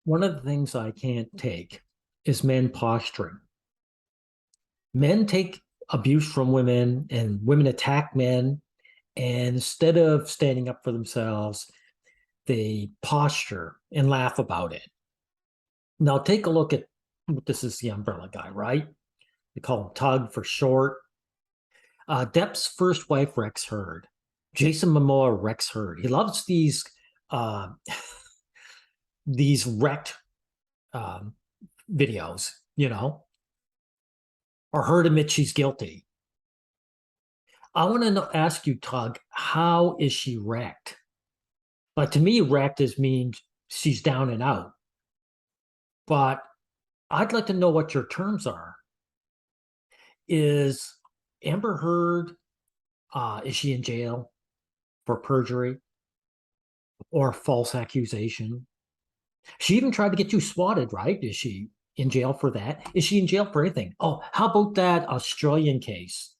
One of the things I can't take is men posturing. Men take abuse from women, and women attack men. And instead of standing up for themselves, they posture and laugh about it. Now, take a look at this is the umbrella guy, right? They call him Tug for short. Depp's first wife, Rex Heard. Jason Momoa, Rex Heard. He loves uh, these wrecked um, videos, or her to admit she's guilty. I want to ask you, Tug, how is she wrecked? But to me, wrecked is means she's down and out. But I'd like to know what your terms are. Is Amber Heard, is she in jail for perjury or false accusation? She even tried to get you swatted, right? Is she in jail for that? Is she in jail for anything? Oh, how about that Australian case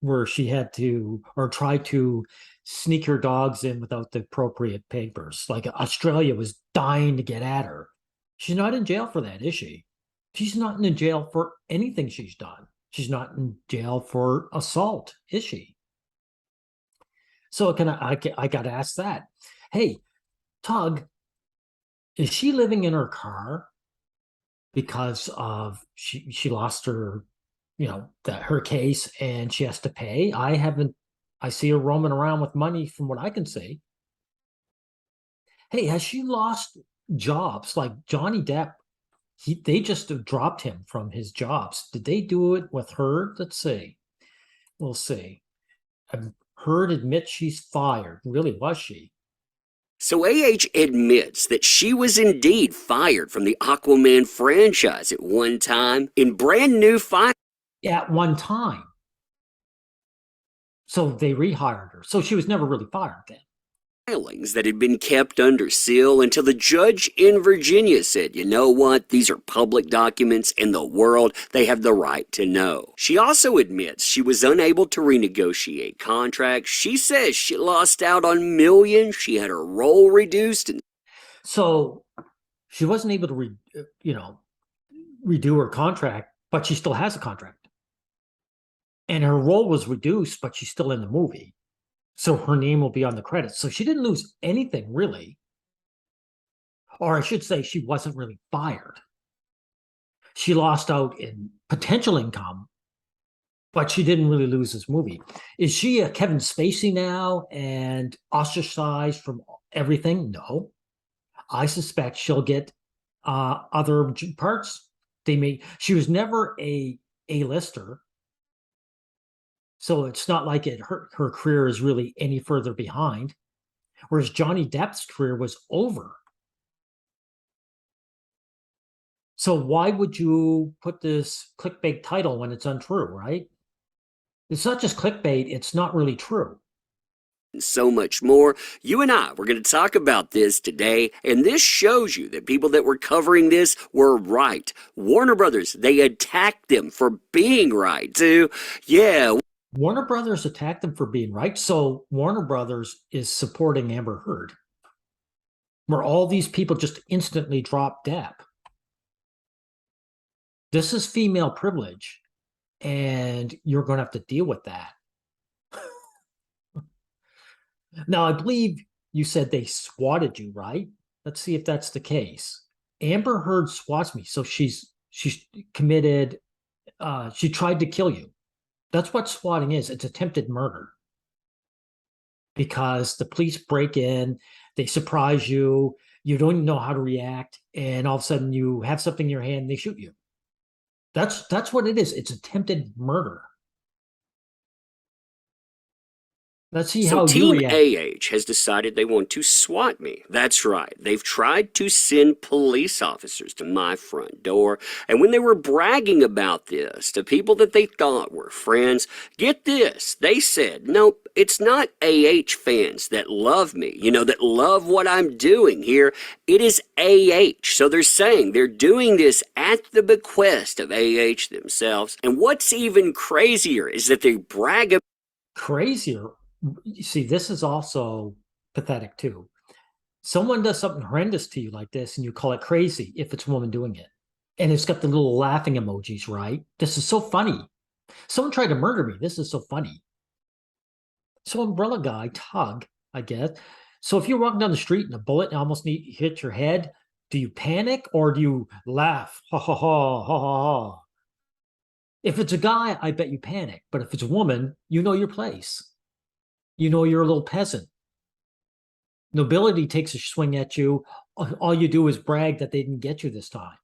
where she had to or tried to sneak her dogs in without the appropriate papers? Like Australia was dying to get at her. She's not in jail for that, is she? She's not in jail for anything she's done. She's not in jail for assault, is she? So I got to ask that. Hey, Tug, is she living in her car because of she lost her, her case and she has to pay? I see her roaming around with money from what I can see. Hey, has she lost jobs like Johnny Depp? They just dropped him from his jobs. Did they do it with her? Let's see. We'll see. I've heard admit she's fired. Really, was she? So AH admits that she was indeed fired from the Aquaman franchise at one time in brand new At one time. So they rehired her. So she was never really fired then. filings that had been kept under seal until the judge in Virginia said, you know what, these are public documents in the world, they have the right to know. She also admits she was unable to renegotiate contracts. She says she lost out on millions, she had her role reduced. So she wasn't able to redo her contract, but she still has a contract. And her role was reduced, but she's still in the movie. So her name will be on the credits. So she didn't lose anything really. Or I should say she wasn't really fired. She lost out in potential income, but she didn't really lose this movie. Is she a Kevin Spacey now and ostracized from everything? No. I suspect she'll get other parts. She was never a A-lister. So it's not like her career is really any further behind. Whereas Johnny Depp's career was over. So why would you put this clickbait title when it's untrue, right? It's not just clickbait, it's not really true. And so much more. You and I, we're going to talk about this today, and this shows you that people that were covering this were right. Warner Brothers, they attacked them for being right, too. Yeah. Warner Brothers attacked them for being right, so Warner Brothers is supporting Amber Heard, where all these people just instantly drop Depp. This is female privilege, and you're going to have to deal with that. Now, I believe you said they swatted you, right? Let's see if that's the case. Amber Heard swats me, so she's committed. She tried to kill you. That's what swatting is. It's attempted murder because the police break in, they surprise you, you don't even know how to react, and all of a sudden you have something in your hand, and they shoot you. That's what it is. It's attempted murder. Let's see So how you Team react. AH has decided they want to swat me. That's right. They've tried to send police officers to my front door, and when they were bragging about this to people that they thought were friends, get this, they said, nope, it's not AH fans that love me, that love what I'm doing here. It is AH. So they're saying they're doing this at the bequest of AH themselves. And what's even crazier is that they brag about Crazier. You see, this is also pathetic too. Someone does something horrendous to you like this, and you call it crazy if it's a woman doing it. And it's got the little laughing emojis, right? This is so funny. Someone tried to murder me. This is so funny. So umbrella guy, Tug, I guess. So if you're walking down the street and a bullet almost hit your head, do you panic or do you laugh? Ha ha ha ha ha ha. If it's a guy, I bet you panic. But if it's a woman, you know your place. You know you're a little peasant. Nobility takes a swing at you. All you do is brag that they didn't get you this time.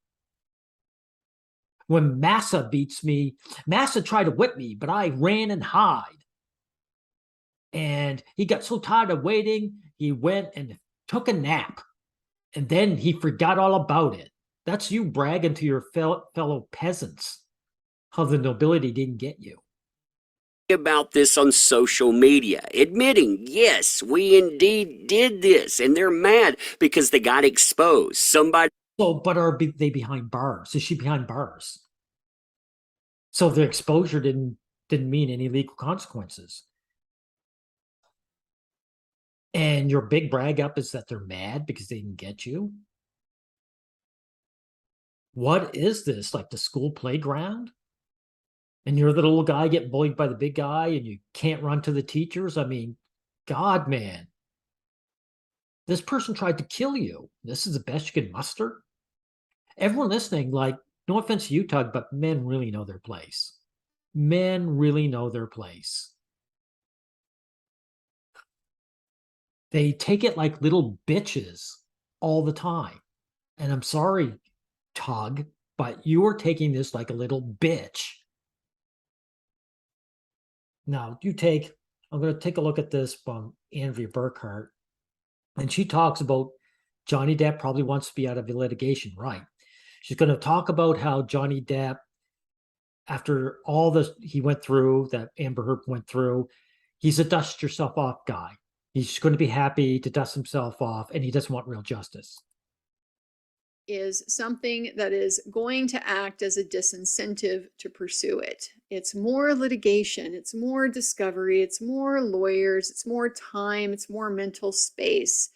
When Massa beats me, Massa tried to whip me, but I ran and hide. And he got so tired of waiting, he went and took a nap. And then he forgot all about it. That's you bragging to your fellow peasants how the nobility didn't get you. About this on social media, admitting, yes, we indeed did this, and they're mad because they got exposed. Somebody. So, but are they behind bars? Is she behind bars? So the exposure didn't mean any legal consequences. And your big brag up is that they're mad because they didn't get you. What is this? Like the school playground? And you're the little guy getting bullied by the big guy and you can't run to the teachers? I mean, God, man. This person tried to kill you. This is the best you can muster? Everyone listening, like, no offense to you, Tug, but men really know their place. Men really know their place. They take it like little bitches all the time. And I'm sorry, Tug, but you are taking this like a little bitch. Now, I'm going to take a look at this from Andrea Burkhart. And she talks about Johnny Depp probably wants to be out of the litigation, right? She's going to talk about how Johnny Depp, after all this he went through, that Amber Heard went through, he's a dust yourself off guy. He's going to be happy to dust himself off, and he doesn't want real justice. Is something that is going to act as a disincentive to pursue it. It's more litigation, it's more discovery, it's more lawyers, it's more time, it's more mental space.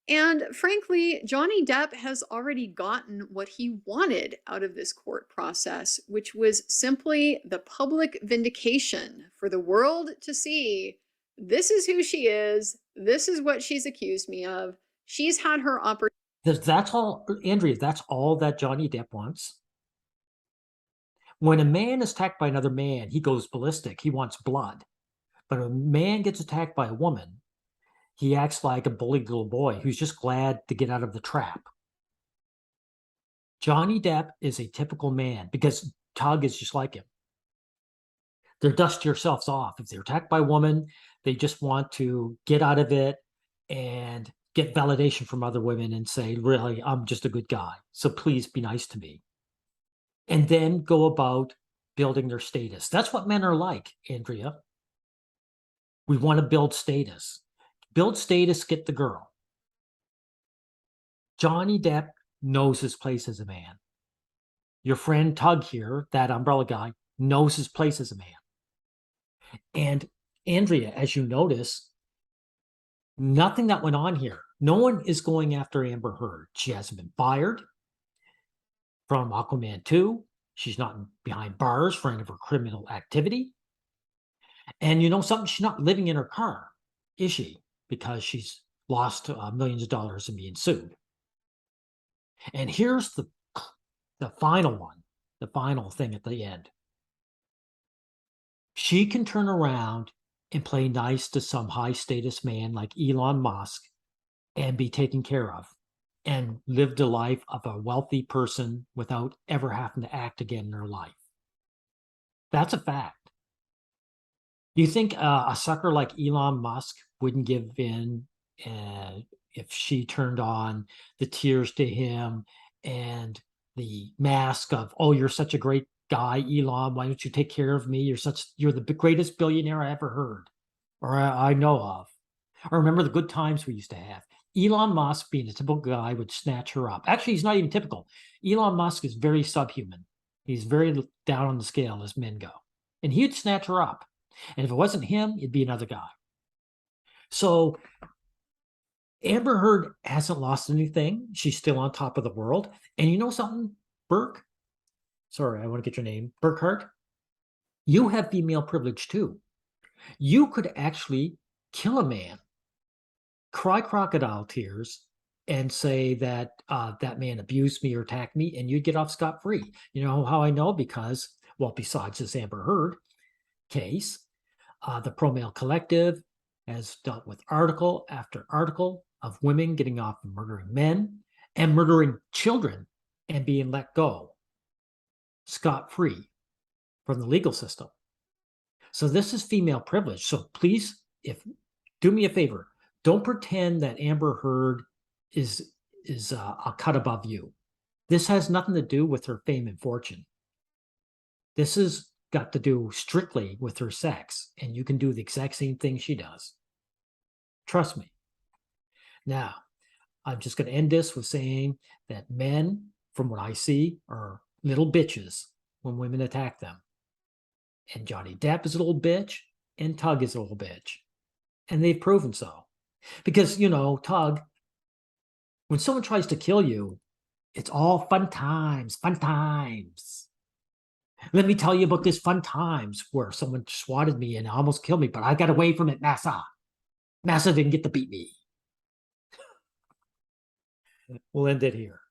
And frankly, Johnny Depp has already gotten what he wanted out of this court process, which was simply the public vindication for the world to see this is who she is, this is what she's accused me of. She's had her opportunity. That's all, Andrea, that's all that Johnny Depp wants. When a man is attacked by another man, he goes ballistic. He wants blood. But when a man gets attacked by a woman, he acts like a bullied little boy who's just glad to get out of the trap. Johnny Depp is a typical man because Tug is just like him. They're dust yourselves off. If they're attacked by a woman, they just want to get out of it and get validation from other women and say, really, I'm just a good guy. So please be nice to me. And then go about building their status. That's what men are like, Andrea. We want to build status. Build status, get the girl. Johnny Depp knows his place as a man. Your friend Tug here, that umbrella guy, knows his place as a man. And Andrea, as you notice, nothing that went on here. No one is going after Amber Heard. She hasn't been fired from Aquaman 2. She's not behind bars for any of her criminal activity. And you know something? She's not living in her car, is she? Because she's lost millions of dollars and being sued. And here's the final one, the final thing at the end. She can turn around and play nice to some high status man like Elon Musk and be taken care of and live the life of a wealthy person without ever having to act again in her life. That's a fact. Do you think a sucker like Elon Musk wouldn't give in if she turned on the tears to him and the mask of, oh, you're such a great guy, Elon, why don't you take care of me? You're the greatest billionaire I ever heard or I know of. I remember the good times we used to have. Elon Musk, being a typical guy, would snatch her up. Actually, he's not even typical. Elon Musk is very subhuman. He's very down on the scale as men go. And he'd snatch her up. And if it wasn't him, it'd be another guy. So Amber Heard hasn't lost anything. She's still on top of the world. And you know something, Burke? Sorry, I want to get your name. Burkhart? You have female privilege too. You could actually kill a man, cry crocodile tears, and say that that man abused me or attacked me, and you'd get off scot-free. You know how I know? Because, well, besides this Amber Heard case, the Pro Male Collective has dealt with article after article of women getting off and murdering men and murdering children and being let go scot-free from the legal system. So this is female privilege. So please, do me a favor, don't pretend that Amber Heard is a cut above you. This has nothing to do with her fame and fortune. This has got to do strictly with her sex, and you can do the exact same thing she does. Trust me. Now, I'm just going to end this with saying that men, from what I see, are little bitches when women attack them. And Johnny Depp is a little bitch, and Tug is a little bitch. And they've proven so. Because, you know, Tug, when someone tries to kill you, it's all fun times, fun times. Let me tell you about this fun times where someone swatted me and almost killed me, but I got away from it, Massa. Massa didn't get to beat me. We'll end it here.